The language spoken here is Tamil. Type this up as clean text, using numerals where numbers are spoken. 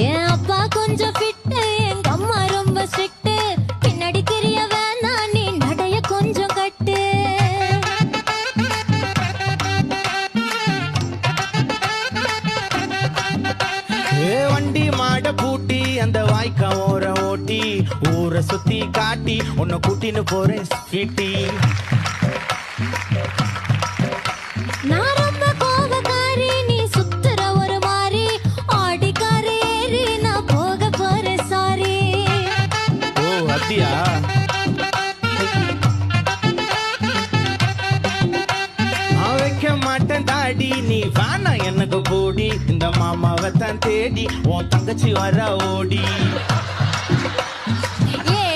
என் அப்பா கொஞ்சம் ஃபிட்டு, எங்க அம்மா ரொம்ப ஸ்ட்ரிக்ட். பின்னாடி தெரிய வேணா நீ நடைய கொஞ்சம் கட்டு. வண்டி மாட பூட்டி அந்த வாய்க்கா ஓர ஓட்டி ஊரை சுத்தி காட்டி உன்னை கூட்டின்னு போறேன் ஸ்வீட்டி. நான் ரொம்ப கோபக்காரி, நீ சுத்துற ஒரு மாதிரி. ஆடிக்கார ஏறி நான் போக போறேன் சாரி. ஓ அப்படியா? நான் வைக்க மாட்டேன் தாடி, நீ வேணா எனக்கு போடி. இந்த மாமாவை தான் தேடி உன் தங்கச்சி வர ஓடி. ஏ